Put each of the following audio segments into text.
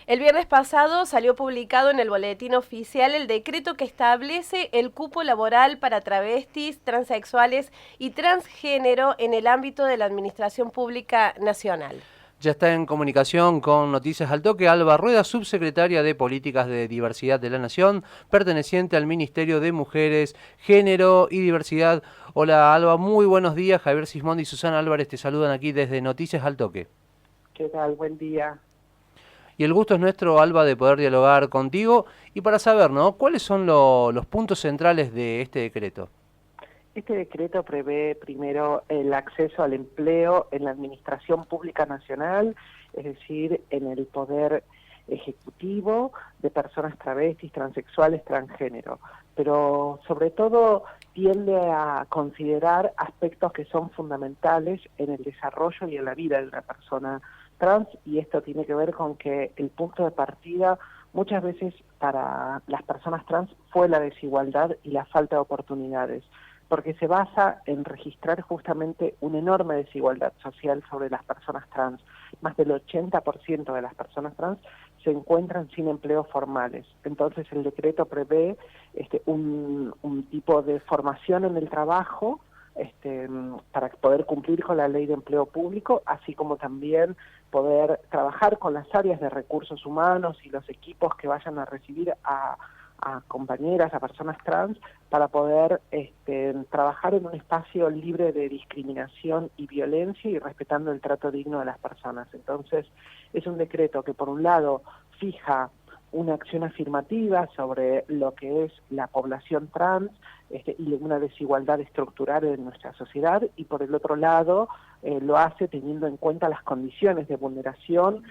El viernes pasado salió publicado en el Boletín Oficial el decreto que establece el cupo laboral para travestis, transexuales y transgénero en el ámbito de la Administración Pública Nacional. Ya está en comunicación con Noticias al Toque Alba Rueda, subsecretaria de Políticas de Diversidad de la Nación, perteneciente al Ministerio de Mujeres, Género y Diversidad. Hola Alba, muy buenos días. Javier Sismondi y Susana Álvarez te saludan aquí desde Noticias al Toque. ¿Qué tal? Buen día. Y el gusto es nuestro, Alba, de poder dialogar contigo y para saber, ¿no?, ¿cuáles son los puntos centrales de este decreto? Este decreto prevé primero el acceso al empleo en la Administración Pública Nacional, es decir, en el poder ejecutivo de personas travestis, transexuales, transgénero, pero sobre todo tiende a considerar aspectos que son fundamentales en el desarrollo y en la vida de una persona trans, y esto tiene que ver con que el punto de partida muchas veces para las personas trans fue la desigualdad y la falta de oportunidades, porque se basa en registrar justamente una enorme desigualdad social sobre las personas trans. Más del 80% de las personas trans se encuentran sin empleos formales. Entonces el decreto prevé un tipo de formación en el trabajo para poder cumplir con la ley de empleo público, así como también poder trabajar con las áreas de recursos humanos y los equipos que vayan a recibir a compañeras, a personas trans, para poder trabajar en un espacio libre de discriminación y violencia y respetando el trato digno de las personas. Entonces, es un decreto que por un lado fija una acción afirmativa sobre lo que es la población trans y una desigualdad estructural en nuestra sociedad, y por el otro lado lo hace teniendo en cuenta las condiciones de vulneración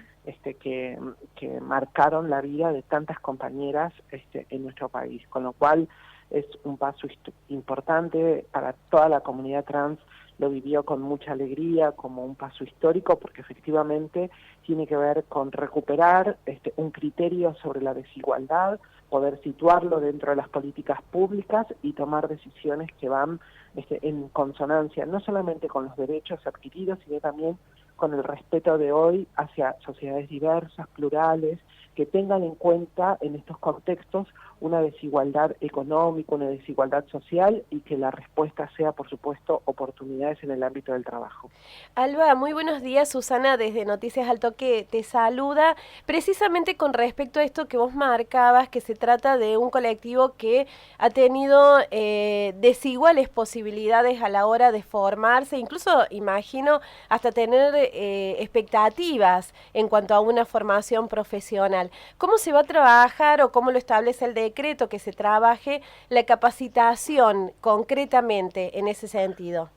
que marcaron la vida de tantas compañeras en nuestro país, con lo cual es un paso importante para toda la comunidad trans. Lo vivió con mucha alegría como un paso histórico, porque efectivamente tiene que ver con recuperar un criterio sobre la desigualdad, poder situarlo dentro de las políticas públicas y tomar decisiones que van en consonancia no solamente con los derechos adquiridos, sino también con el respeto de hoy hacia sociedades diversas, plurales, que tengan en cuenta en estos contextos una desigualdad económica, una desigualdad social, y que la respuesta sea, por supuesto, oportunidades en el ámbito del trabajo. Alba, muy buenos días. Susana desde Noticias al Toque te saluda. Precisamente con respecto a esto que vos marcabas, que se trata de un colectivo que ha tenido desiguales posibilidades a la hora de formarse, incluso imagino hasta tener expectativas en cuanto a una formación profesional. ¿Cómo se va a trabajar o cómo lo establece el decreto que se trabaje la capacitación concretamente en ese sentido?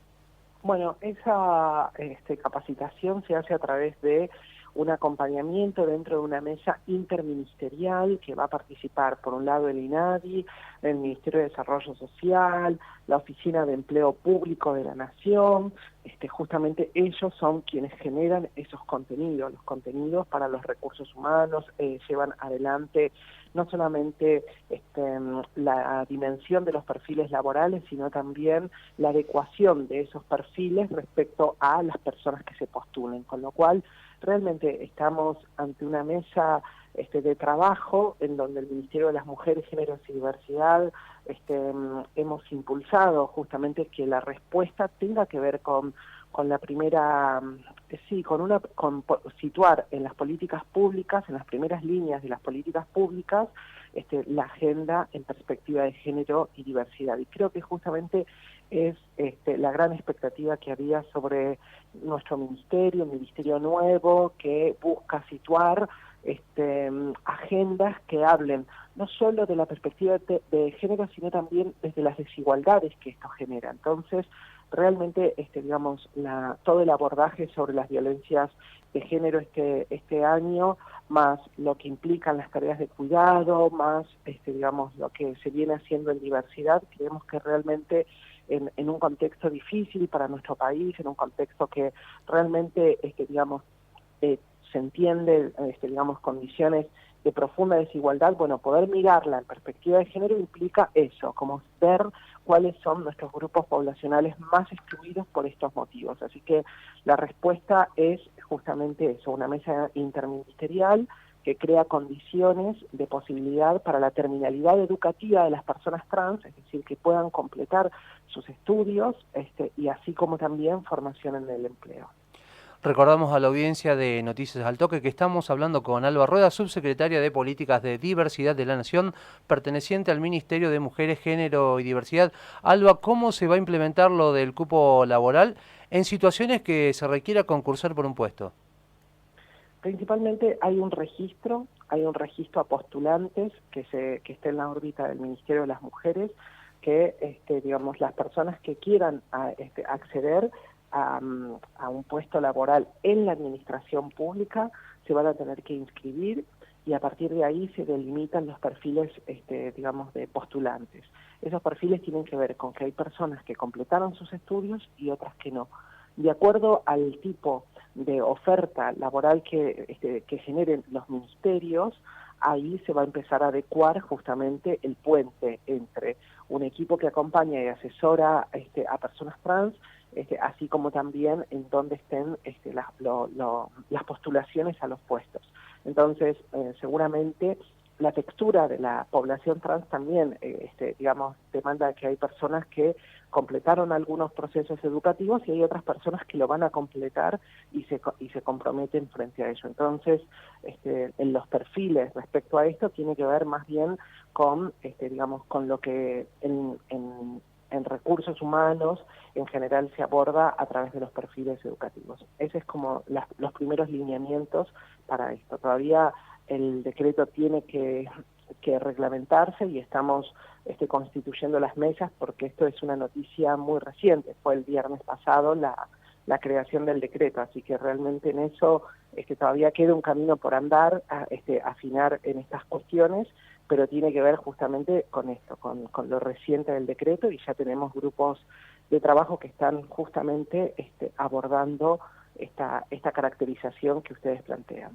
Bueno, esa capacitación se hace a través de un acompañamiento dentro de una mesa interministerial que va a participar, por un lado, el INADI, el Ministerio de Desarrollo Social, la Oficina de Empleo Público de la Nación. Justamente ellos son quienes generan esos contenidos, los contenidos para los recursos humanos, llevan adelante no solamente la dimensión de los perfiles laborales, sino también la adecuación de esos perfiles respecto a las personas que se postulen, con lo cual realmente estamos ante una mesa de trabajo en donde el Ministerio de las Mujeres, Géneros y Diversidad hemos impulsado justamente que la respuesta tenga que ver con la primera, con situar en las políticas públicas, en las primeras líneas de las políticas públicas, la agenda en perspectiva de género y diversidad. Y creo que justamente es la gran expectativa que había sobre nuestro ministerio, un ministerio nuevo que busca situar agendas que hablen no solo de la perspectiva de género, sino también desde las desigualdades que esto genera. Entonces, realmente, todo el abordaje sobre las violencias de género este año, más lo que implican las tareas de cuidado, más, lo que se viene haciendo en diversidad, creemos que realmente en un contexto difícil para nuestro país, en un contexto que realmente, se entiende, condiciones de profunda desigualdad, bueno, poder mirarla en perspectiva de género implica eso, como ver cuáles son nuestros grupos poblacionales más excluidos por estos motivos. Así que la respuesta es justamente eso, una mesa interministerial que crea condiciones de posibilidad para la terminalidad educativa de las personas trans, es decir, que puedan completar sus estudios y así como también formación en el empleo. Recordamos a la audiencia de Noticias al Toque que estamos hablando con Alba Rueda, subsecretaria de Políticas de Diversidad de la Nación, perteneciente al Ministerio de Mujeres, Género y Diversidad. Alba, ¿cómo se va a implementar lo del cupo laboral en situaciones que se requiera concursar por un puesto? Principalmente hay un registro a postulantes que esté en la órbita del Ministerio de las Mujeres, que digamos las personas que quieran acceder a un puesto laboral en la administración pública se van a tener que inscribir y a partir de ahí se delimitan los perfiles, digamos, de postulantes. Esos perfiles tienen que ver con que hay personas que completaron sus estudios y otras que no. De acuerdo al tipo de oferta laboral que generen los ministerios, ahí se va a empezar a adecuar justamente el puente entre un equipo que acompaña y asesora a personas trans, así como también en donde estén las postulaciones a los puestos. Entonces, seguramente la textura de la población trans también, digamos, demanda que hay personas que completaron algunos procesos educativos y hay otras personas que lo van a completar y se comprometen frente a ello. Entonces, en los perfiles respecto a esto tiene que ver más bien con, digamos, con lo que en recursos humanos en general se aborda a través de los perfiles educativos. Ese es como los primeros lineamientos para esto. Todavía el decreto tiene que reglamentarse y estamos constituyendo las mesas porque esto es una noticia muy reciente. Fue el viernes pasado la creación del decreto, así que realmente en eso todavía queda un camino por andar, afinar en estas cuestiones, pero tiene que ver justamente con esto, con lo reciente del decreto, y ya tenemos grupos de trabajo que están justamente abordando esta caracterización que ustedes plantean.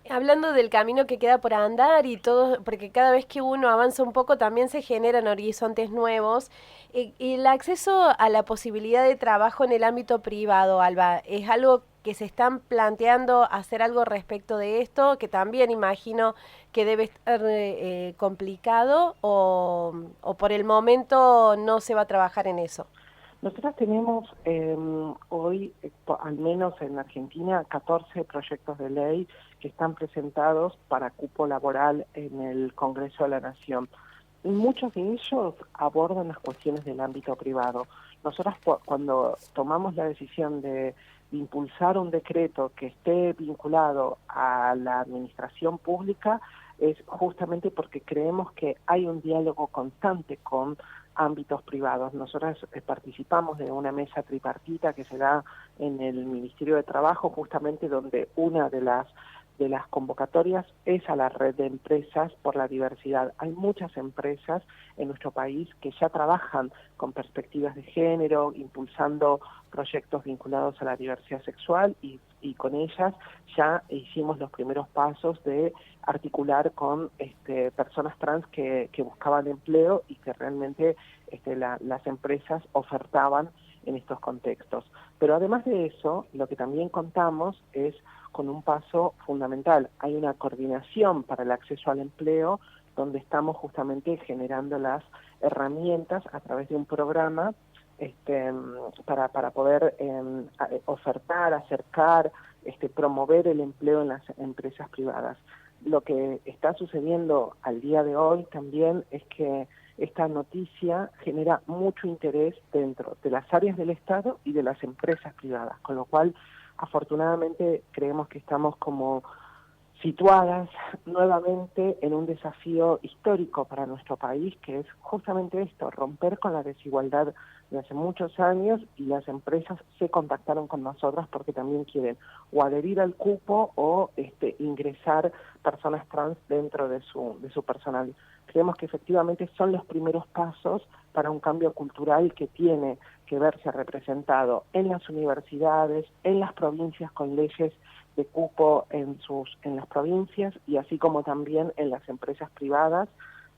Hablando del camino que queda por andar y todo, porque cada vez que uno avanza un poco también se generan horizontes nuevos. Y el acceso a la posibilidad de trabajo en el ámbito privado, Alba, ¿es algo que se están planteando hacer algo respecto de esto? Que también imagino que debe estar complicado o por el momento no se va a trabajar en eso. Nosotros tenemos hoy, al menos en Argentina, 14 proyectos de ley que están presentados para cupo laboral en el Congreso de la Nación. Y muchos de ellos abordan las cuestiones del ámbito privado. Nosotros cuando tomamos la decisión de impulsar un decreto que esté vinculado a la administración pública, es justamente porque creemos que hay un diálogo constante con ámbitos privados. Nosotros participamos de una mesa tripartita que se da en el Ministerio de Trabajo, justamente donde una de las convocatorias es a la red de empresas por la diversidad. Hay muchas empresas en nuestro país que ya trabajan con perspectivas de género, impulsando proyectos vinculados a la diversidad sexual y con ellas ya hicimos los primeros pasos de articular con personas trans que buscaban empleo y que realmente las empresas ofertaban en estos contextos. Pero además de eso, lo que también contamos es con un paso fundamental. Hay una coordinación para el acceso al empleo donde estamos justamente generando las herramientas a través de un programa para poder ofertar, acercar, promover el empleo en las empresas privadas. Lo que está sucediendo al día de hoy también es que esta noticia genera mucho interés dentro de las áreas del Estado y de las empresas privadas, con lo cual afortunadamente creemos que estamos como situadas nuevamente en un desafío histórico para nuestro país, que es justamente esto, romper con la desigualdad de hace muchos años, y las empresas se contactaron con nosotras porque también quieren o adherir al cupo o ingresar personas trans dentro de su personal. Creemos que efectivamente son los primeros pasos para un cambio cultural que tiene que verse representado en las universidades, en las provincias con leyes de cupo en las provincias y así como también en las empresas privadas,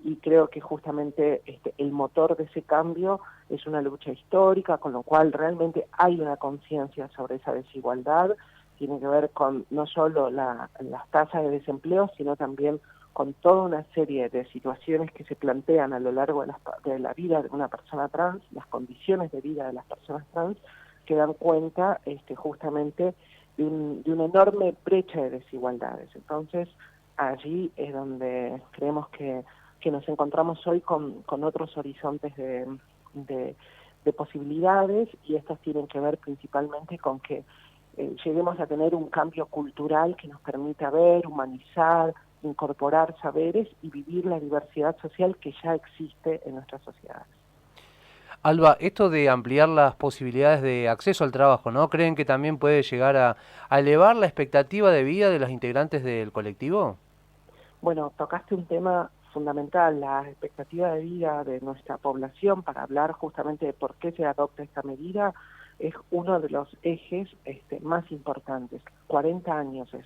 y creo que justamente el motor de ese cambio es una lucha histórica, con lo cual realmente hay una conciencia sobre esa desigualdad tiene que ver con no solo las tasas de desempleo, sino también con toda una serie de situaciones que se plantean a lo largo de la vida de una persona trans, las condiciones de vida de las personas trans, que dan cuenta justamente de una enorme brecha de desigualdades. Entonces, allí es donde creemos que nos encontramos hoy con otros horizontes de posibilidades, y estos tienen que ver principalmente con que lleguemos a tener un cambio cultural que nos permita ver, humanizar, incorporar saberes y vivir la diversidad social que ya existe en nuestras sociedades. Alba, esto de ampliar las posibilidades de acceso al trabajo, ¿no? ¿Creen que también puede llegar a elevar la expectativa de vida de los integrantes del colectivo? Bueno, tocaste un tema fundamental, la expectativa de vida de nuestra población, para hablar justamente de por qué se adopta esta medida. Es uno de los ejes más importantes. 40 años es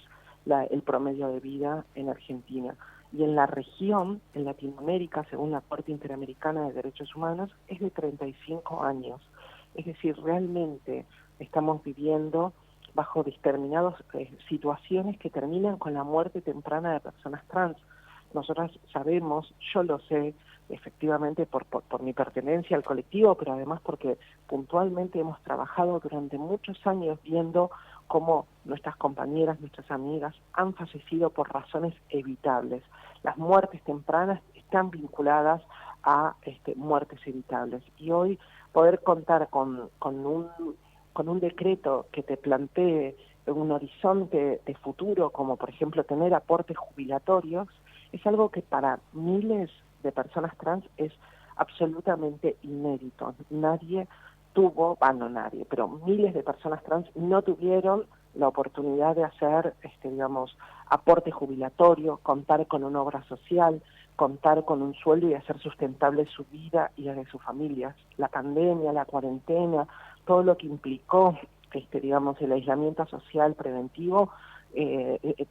el promedio de vida en Argentina. Y en la región, en Latinoamérica, según la Corte Interamericana de Derechos Humanos, es de 35 años. Es decir, realmente estamos viviendo bajo determinadas situaciones que terminan con la muerte temprana de personas trans. Nosotras sabemos, yo lo sé, efectivamente por mi pertenencia al colectivo, pero además porque puntualmente hemos trabajado durante muchos años viendo cómo nuestras compañeras, nuestras amigas han fallecido por razones evitables. Las muertes tempranas están vinculadas a muertes evitables. Y hoy poder contar con un decreto que te plantee un horizonte de futuro, como por ejemplo tener aportes jubilatorios, es algo que para miles de personas trans es absolutamente inédito. Nadie tuvo, no nadie, pero miles de personas trans no tuvieron la oportunidad de hacer, aporte jubilatorio, contar con una obra social, contar con un sueldo y hacer sustentable su vida y la de sus familias. La pandemia, la cuarentena, todo lo que implicó, el aislamiento social preventivo,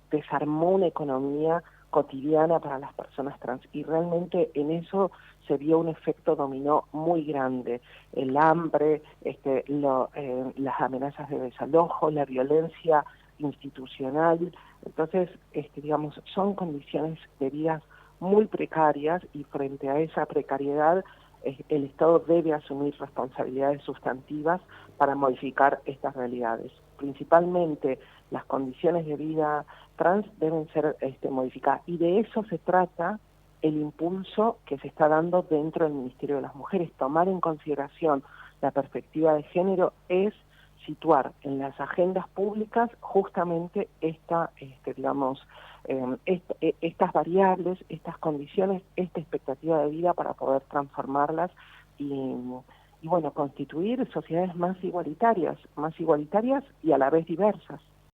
desarmó una economía cotidiana para las personas trans, y realmente en eso se vio un efecto dominó muy grande: el hambre, las amenazas de desalojo, la violencia institucional. Entonces, son condiciones de vida muy precarias, y frente a esa precariedad el Estado debe asumir responsabilidades sustantivas para modificar estas realidades. Principalmente las condiciones de vida trans deben ser modificadas, y de eso se trata el impulso que se está dando dentro del Ministerio de las Mujeres. Tomar en consideración la perspectiva de género es situar en las agendas públicas justamente estas variables, estas condiciones, esta expectativa de vida, para poder transformarlas y constituir sociedades más igualitarias y a la vez diversas.